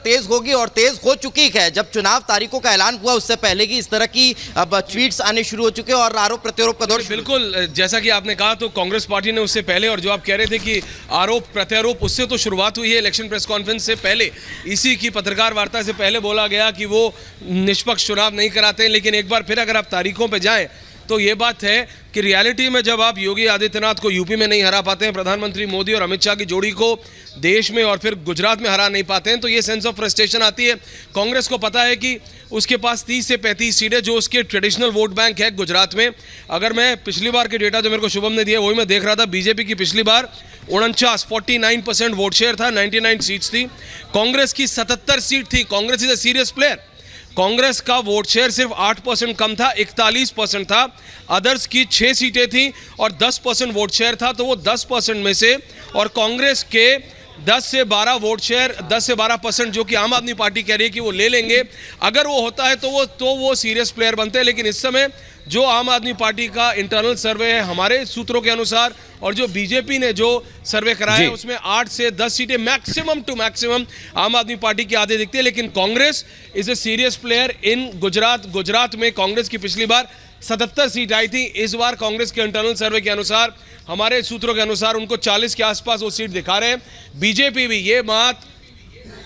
तेज होगी और तेज हो चुकी है। जब चुनाव तारीखों का ऐलान हुआ उससे पहले की इस तरह की अब ट्वीट्स आने शुरू हो चुके हैं और आरोप प्रत्यारोप का दौर। बिल्कुल, जैसा कि आपने कहा तो कांग्रेस पार्टी ने उससे पहले, और जो आप कह रहे थे कि आरोप प्रत्यारोप, उससे तो शुरुआत हुई है इलेक्शन प्रेस कॉन्फ्रेंस से पहले। इसी की पत्रकार वार्ता से पहले बोला गया कि वो निष्पक्ष चुनाव नहीं कराते हैं। लेकिन एक बार फिर अगर आप तारीखों पर जाएं तो ये बात है कि रियलिटी में जब आप योगी आदित्यनाथ को यूपी में नहीं हरा पाते हैं, प्रधानमंत्री मोदी और अमित शाह की जोड़ी को देश में और फिर गुजरात में हरा नहीं पाते हैं, तो ये सेंस ऑफ फ्रस्ट्रेशन आती है। कांग्रेस को पता है कि उसके पास 30 से 35 सीटें जो उसके ट्रेडिशनल वोट बैंक है गुजरात में। अगर मैं पिछली बार के डेटा जो मेरे को शुभम ने दिया वही मैं देख रहा था, बीजेपी की पिछली बार 49% वोट शेयर था, 99 सीट्स थी। कांग्रेस की 77 सीट थी। Congress is a serious player. Congress का वोट शेयर सिर्फ 8% कम था, 41% था। अदर्स की 6 सीटें थी और 10% वोट शेयर था। तो वो 10% में से, और कांग्रेस के 10 से 12 वोट शेयर, 10 से 12% जो कि आम आदमी पार्टी कह रही है कि वो ले लेंगे, अगर वो होता है तो वो सीरियस प्लेयर बनते हैं। लेकिन इस समय जो आम आदमी पार्टी का इंटरनल सर्वे है हमारे सूत्रों के अनुसार, और जो बीजेपी ने जो सर्वे कराया है उसमें 8 से 10 सीटें मैक्सिमम टू मैक्सिमम आम आदमी पार्टी की आधे दिखती है। लेकिन Congress is a serious player in Gujarat में कांग्रेस की पिछली बार 77 सीट आई थी। इस बार कांग्रेस के इंटरनल सर्वे के अनुसार, हमारे सूत्रों के अनुसार, उनको 40 के आसपास वो सीट दिखा रहे हैं। बीजेपी भी ये बात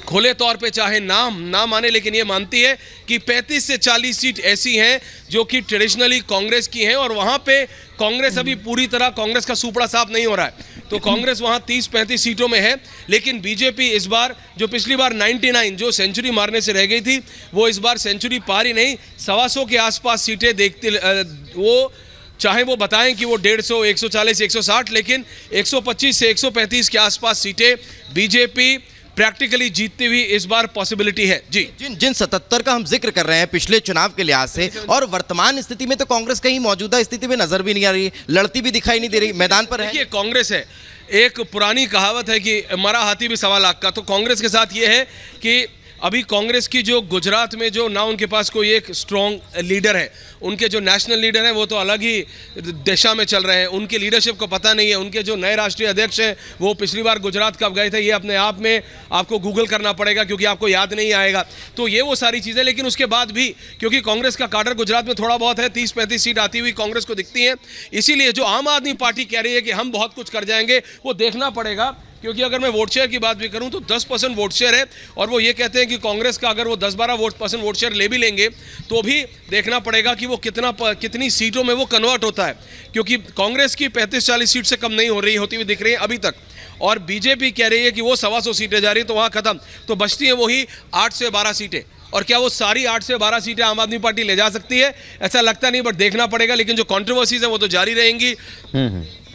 खुले तौर पे चाहे ना माने, लेकिन ये मानती है कि 35 से 40 सीट ऐसी हैं जो कि ट्रेडिशनली कांग्रेस की हैं, और वहां पे कांग्रेस अभी पूरी तरह कांग्रेस का सुपड़ा साफ नहीं हो रहा है। तो कांग्रेस वहां 30-35 सीटों में है। लेकिन बीजेपी इस बार, जो पिछली बार 99 जो सेंचुरी मारने से रह गई थी, वो इस बार सेंचुरी पार ही नहीं, 125 के आसपास सीटें देखते, वो चाहे वो बताएं कि वो 150, 140, 160, लेकिन 125 से 135 के आसपास सीटें बीजेपी प्रैक्टिकली जीतती हुई इस बार पॉसिबिलिटी है। जी, जिन 77 का हम जिक्र कर रहे हैं पिछले चुनाव के लिहाज से, और वर्तमान स्थिति में तो कांग्रेस कहीं मौजूदा स्थिति में नजर भी नहीं आ रही, लड़ती भी दिखाई नहीं दे रही, मैदान पर है। देखिए, कांग्रेस है, एक पुरानी कहावत है कि मरा हाथी भी 1.25 लाख का। तो कांग्रेस के साथ ये है कि अभी कांग्रेस की जो गुजरात में जो ना उनके पास कोई एक स्ट्रॉन्ग लीडर है, उनके जो नेशनल लीडर हैं वो तो अलग ही दिशा में चल रहे हैं, उनकी लीडरशिप को पता नहीं है। उनके जो नए राष्ट्रीय अध्यक्ष हैं वो पिछली बार गुजरात कब गए थे ये अपने आप में आपको गूगल करना पड़ेगा, क्योंकि आपको याद नहीं आएगा। तो ये वो सारी चीज़ें, लेकिन उसके बाद भी क्योंकि कांग्रेस का काडर गुजरात में थोड़ा बहुत है, 30-35 सीट आती हुई कांग्रेस को दिखती हैं। इसीलिए जो आम आदमी पार्टी कह रही है कि हम बहुत कुछ कर जाएंगे, वो देखना पड़ेगा। क्योंकि अगर मैं वोट शेयर की बात भी करूं तो 10% वोट शेयर है, और वो ये कहते हैं कि कांग्रेस का अगर वो 10-12% वोट शेयर ले भी लेंगे तो भी देखना पड़ेगा कि वो कितनी सीटों में वो कन्वर्ट होता है, क्योंकि कांग्रेस की 35-40 सीट से कम नहीं होती हुई दिख रही है अभी तक, और बीजेपी कह रही है कि वो 125 सीटें जा रही है, तो वहाँ खत्म। तो बचती हैं वही 8 से 12 सीटें, और क्या वो सारी 8 से 12 सीटें आम आदमी पार्टी ले जा सकती है? ऐसा लगता नहीं, बट देखना पड़ेगा। लेकिन जो कॉन्ट्रोवर्सीज है वो तो जारी रहेंगी।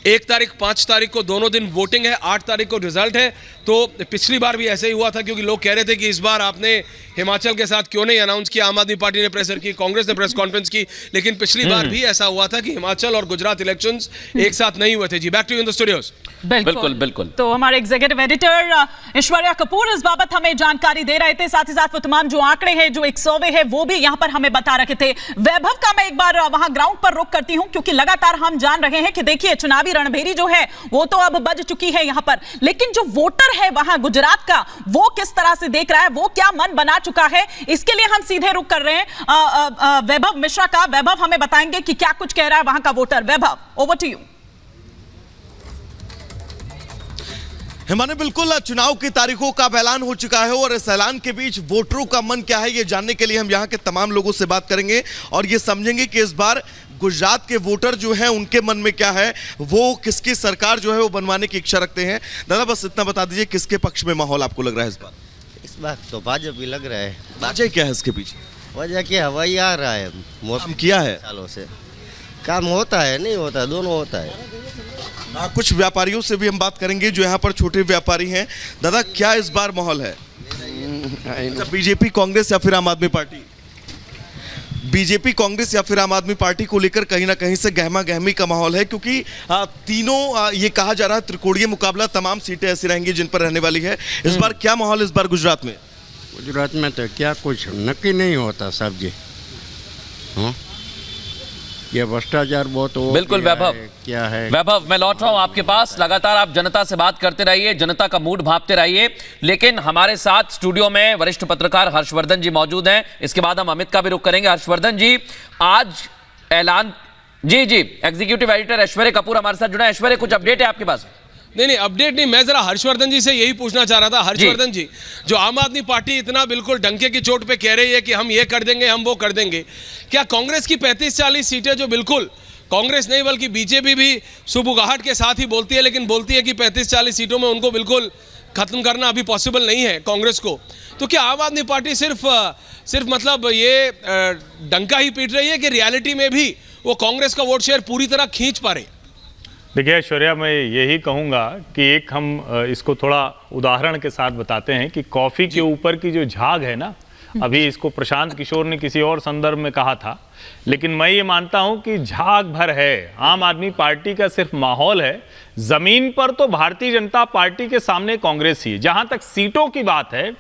1 तारीख 5 तारीख को दोनों दिन वोटिंग है, 8 तारीख को रिजल्ट है। तो पिछली बार भी ऐसे ही हुआ था, क्योंकि लोग कह रहे थे कि इस बार आपने हिमाचल के साथ क्यों नहीं अनाउंस किया, आम आदमी पार्टी ने प्रेस की, कांग्रेस ने प्रेस कॉन्फ्रेंस की, लेकिन पिछली बार भी ऐसा हुआ था कि हिमाचल और गुजरात इलेक्शंस एक साथ नहीं हुए थे। जी, back to you in the studios. बिल्कुल। तो हमारे एग्जीक्यूटिव एडिटर ऐश्वर्या कपूर इस बाबत हमें जानकारी दे रहे थे, साथ ही साथ वो तमाम जो आंकड़े हैं, जो एक सर्वे है वो भी यहाँ पर हमें बता रखे थे। वैभव का मैं एक बार वहां ग्राउंड पर रुक करती हूँ, क्योंकि लगातार हम जान रहे हैं कि देखिए चुनावी रणभेरी जो है वो तो अब बज चुकी है यहाँ पर, लेकिन जो वोटर है वहां गुजरात का, वो किस तरह से देख रहा है, वो क्या मन बना चुका है, इसके लिए हम सीधे रुक कर रहे हैं वैभव मिश्रा का। वैभव हमें बताएंगे कि क्या कुछ कह रहा है वहां का voter. Vaibhav, over to you. Himani, बिल्कुल चुनाव की तारीखों का ऐलान हो चुका है, और इस ऐलान के बीच वोटरों का मन क्या है ये जानने के लिए हम यहाँ के तमाम लोगों से बात करेंगे और ये समझेंगे कि इस बार गुजरात के वोटर जो हैं उनके मन में क्या है, वो किसकी सरकार जो है वो बनवाने की इच्छा रखते हैं। दादा, बस इतना बता दीजिए, किसके पक्ष में माहौल आपको लग रहा है इस बार? इस बार तो भाजपा भी लग रहा है। वजह क्या है इसके पीछे? वजह क्या, हवाई आ रहा है, काम किया है सालों से। काम होता है, नहीं होता, दोनों होता है। कुछ व्यापारियों से भी हम बात करेंगे जो यहाँ पर छोटे व्यापारी हैं। दादा, क्या इस बार माहौल है? बीजेपी, कांग्रेस या फिर आम आदमी पार्टी? बीजेपी, कांग्रेस या फिर आम आदमी पार्टी को लेकर कहीं ना कहीं से गहमा गहमी का माहौल है, क्योंकि तीनों ये कहा जा रहा है त्रिकोणीय मुकाबला, तमाम सीटें ऐसी रहेंगी जिन पर रहने वाली है। इस बार क्या माहौल इस बार गुजरात में? गुजरात में तो क्या कुछ नक्की नहीं होता साहब जी। हाँ, कि भ्रष्टाचार बहुत हो बिल्कुल गया वैभव, है, क्या है। वैभव मैं लौट रहा हूं आपके पास। लगातार आप जनता से बात करते रहिए, जनता का मूड भांपते रहिए, लेकिन हमारे साथ स्टूडियो में वरिष्ठ पत्रकार हर्षवर्धन जी मौजूद हैं। इसके बाद हम अमित का भी रुख करेंगे। हर्षवर्धन जी, आज ऐलान जी एग्जीक्यूटिव एडिटर ऐश्वर्य कपूर हमारे साथ जुड़ा है। ऐश्वर्य, कुछ अपडेट है आपके पास? नहीं अपडेट नहीं, मैं जरा हर्षवर्धन जी से यही पूछना चाह रहा था। हर्षवर्धन जी, जो आम आदमी पार्टी इतना बिल्कुल डंके की चोट पे कह रही है कि हम ये कर देंगे, हम वो कर देंगे, क्या कांग्रेस की 35-40 सीटें जो बिल्कुल कांग्रेस नहीं बल्कि बीजेपी भी सुबुगाहट के साथ ही बोलती है, लेकिन बोलती है कि 35-40 सीटों में उनको बिल्कुल खत्म करना अभी पॉसिबल नहीं है कांग्रेस को, तो क्या आम आदमी पार्टी सिर्फ मतलब ये डंका ही पीट रही है कि रियलिटी में भी वो कांग्रेस का वोट शेयर पूरी तरह खींच पा रही? देखिए ऐश्वर्या, मैं यही कहूँगा कि एक हम इसको थोड़ा उदाहरण के साथ बताते हैं कि कॉफ़ी के ऊपर की जो झाग है ना, अभी इसको प्रशांत किशोर ने किसी और संदर्भ में कहा था, लेकिन मैं ये मानता हूँ कि झाग भर है। आम आदमी पार्टी का सिर्फ माहौल है, ज़मीन पर तो भारतीय जनता पार्टी के सामने कांग्रेस ही है। जहाँ तक सीटों की बात है,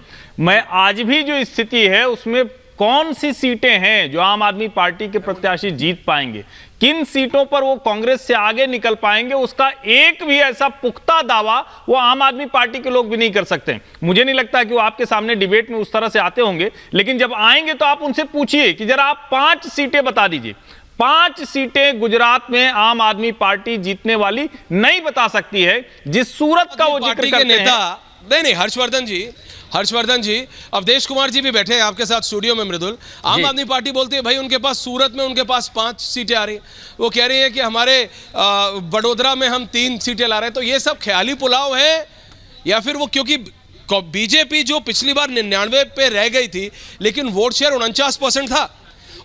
मैं आज भी जो स्थिति है उसमें कौन सी सीटें हैं जो आम आदमी पार्टी के प्रत्याशी जीत पाएंगे, किन सीटों पर वो कांग्रेस से आगे निकल पाएंगे, उसका एक भी ऐसा पुख्ता दावा वो आम आदमी पार्टी के लोग भी नहीं कर सकते। मुझे नहीं लगता कि वो आपके सामने डिबेट में उस तरह से आते होंगे, लेकिन जब आएंगे तो आप उनसे पूछिए कि जरा आप 5 सीटें बता दीजिए। 5 सीटें गुजरात में आम आदमी पार्टी जीतने वाली नहीं बता सकती है, जिस सूरत का वो जिक्र करते हैं। नहीं हर्षवर्धन जी, अवधेश कुमार जी भी बैठे हैं आपके साथ स्टूडियो में। मृदुल, आम आदमी पार्टी बोलती है भाई उनके पास सूरत में उनके पास 5 सीटें आ रही, वो कह रही है कि हमारे वडोदरा में हम 3 सीटें ला रहे हैं। तो ये सब ख्याली पुलाव है या फिर वो, क्योंकि बीजेपी जो पिछली बार 99 पे रह गई थी लेकिन वोट शेयर 49% था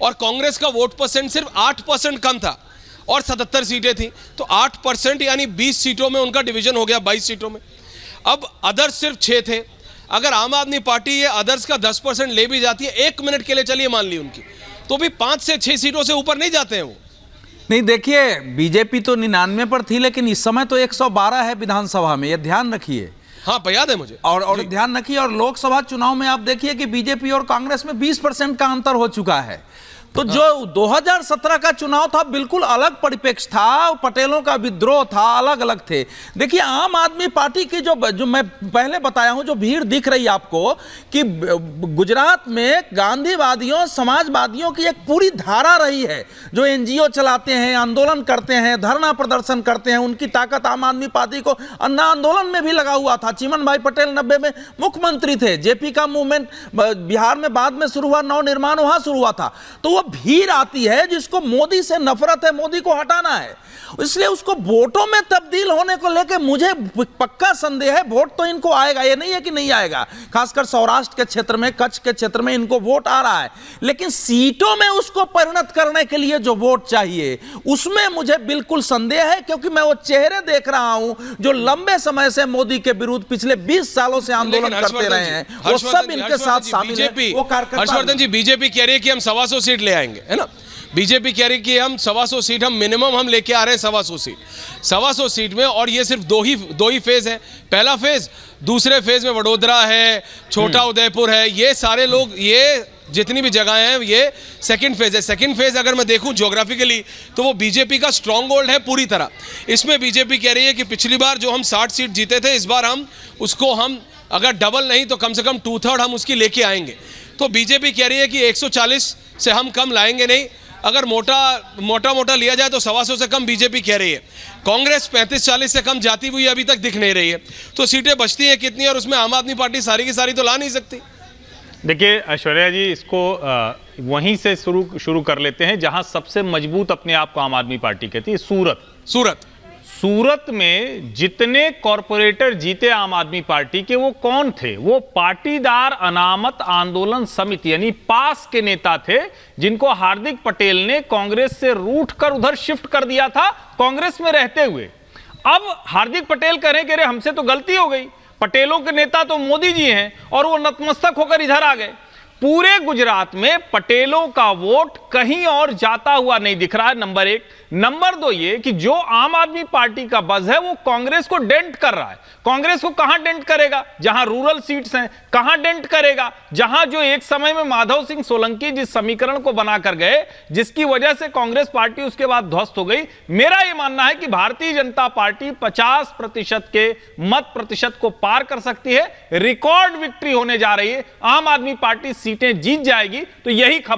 और कांग्रेस का वोट परसेंट सिर्फ 8% कम था और 77 सीटें थी, तो 8% यानी 20 सीटों में उनका डिवीजन हो गया 22 सीटों में। अब अदर्स सिर्फ 6 थे। अगर आम आदमी पार्टी ये अदर्स का 10% ले भी जाती है, 1 मिनट के लिए चलिए मान ली उनकी, तो भी 5 से 6 सीटों से ऊपर नहीं जाते हैं वो। नहीं, देखिए बीजेपी तो 99 पर थी, लेकिन इस समय तो 112 है विधानसभा में, ये ध्यान रखिए। हाँ, याद है मुझे। और ध्यान रखिए, और लोकसभा चुनाव में आप देखिए कि बीजेपी और कांग्रेस में 20% का अंतर हो चुका है। तो जो 2017 का चुनाव था बिल्कुल अलग परिप्रेक्ष्य था, पटेलों का विद्रोह था, अलग अलग थे। देखिए आम आदमी पार्टी की जो मैं पहले बताया हूं, जो भीड़ दिख रही है आपको कि गुजरात में गांधीवादियों समाजवादियों की एक पूरी धारा रही है, जो एनजीओ चलाते हैं, आंदोलन करते हैं, धरना प्रदर्शन करते हैं। उनकी ताकत आम आदमी पार्टी को अन्ना आंदोलन में भी लगा हुआ था। चिमन भाई पटेल 90 में मुख्यमंत्री थे, जेपी का मूवमेंट बिहार में बाद में शुरू हुआ, नवनिर्माण वहां शुरू हुआ था। तो भीड़ आती है जिसको मोदी से नफरत है, मोदी को हटाना है, इसलिए उसको वोटों में तब्दील होने को लेकर मुझे पक्का संदेह है। वोट तो इनको आएगा, ये नहीं है कि नहीं आएगा, खासकर सौराष्ट्र के क्षेत्र में, कच्छ के क्षेत्र में इनको वोट आ रहा है, लेकिन सीटों में उसको परिणत करने के लिए जो वोट चाहिए उसमें मुझे बिल्कुल संदेह है, क्योंकि मैं वो चेहरे देख रहा हूं जो लंबे समय से मोदी के विरुद्ध पिछले 20 सालों से आंदोलन करते रहे हैं, वो सब इनके साथ शामिल है। हर्षवर्धन जी, बीजेपी कह रही है कि हम 125 सीट ले आएंगे, है ना? बीजेपी कह रही कि हम 125 सीट हम मिनिमम हम लेके आ रहे हैं, 125 सीट में, और ये सिर्फ दो ही फेज है। पहला फेज, दूसरे फेज में वडोदरा है, छोटा उदयपुर है, ये सारे लोग, ये जितनी भी जगहें हैं, ये सेकंड फेज है। सेकंड फेज अगर मैं देखूं ज्योग्राफिकली तो वो बीजेपी का स्ट्रॉन्ग होल्ड है पूरी तरह। इसमें बीजेपी कह रही है कि पिछली बार जो हम 60 सीट जीते थे, इस बार हम उसको हम अगर डबल नहीं तो कम से कम 2/3 हम उसकी लेके आएंगे। तो बीजेपी कह रही है कि 140 से हम कम लाएंगे नहीं, अगर मोटा लिया जाए तो 125 से कम बीजेपी कह रही है। कांग्रेस 35-40 से कम जाती हुई अभी तक दिख नहीं रही है। तो सीटें बचती हैं कितनी, और उसमें आम आदमी पार्टी सारी की सारी तो ला नहीं सकती। देखिए ऐश्वर्या जी, इसको वहीं से शुरू कर लेते हैं जहां सबसे मजबूत अपने आप को आम आदमी पार्टी कहती है, सूरत में जितने कॉरपोरेटर जीते आम आदमी पार्टी के, वो कौन थे? वो पाटीदार अनामत आंदोलन समिति यानी पास के नेता थे, जिनको हार्दिक पटेल ने कांग्रेस से रूठ कर उधर शिफ्ट कर दिया था कांग्रेस में रहते हुए। अब हार्दिक पटेल कह रहे कि हमसे तो गलती हो गई, पटेलों के नेता तो मोदी जी हैं, और वो नतमस्तक होकर इधर आ गए। पूरे गुजरात में पटेलों का वोट कहीं और जाता हुआ नहीं दिख रहा है, नंबर 1। नंबर 2 ये कि जो आम आदमी पार्टी का बज़ है वो कांग्रेस को डेंट कर रहा है। कांग्रेस को कहां डेंट करेगा, जहां रूरल सीट्स हैं, कहां डेंट करेगा, जहां जो एक समय में माधव सिंह सोलंकी जिस समीकरण को बनाकर गए, जिसकी वजह से कांग्रेस पार्टी उसके बाद ध्वस्त हो गई। मेरा यह मानना है कि भारतीय जनता पार्टी 50% के मत प्रतिशत को पार कर सकती है, रिकॉर्ड विक्ट्री होने जा रही है, आम आदमी पार्टी सीटें जीत जाएगी। तो यही खबर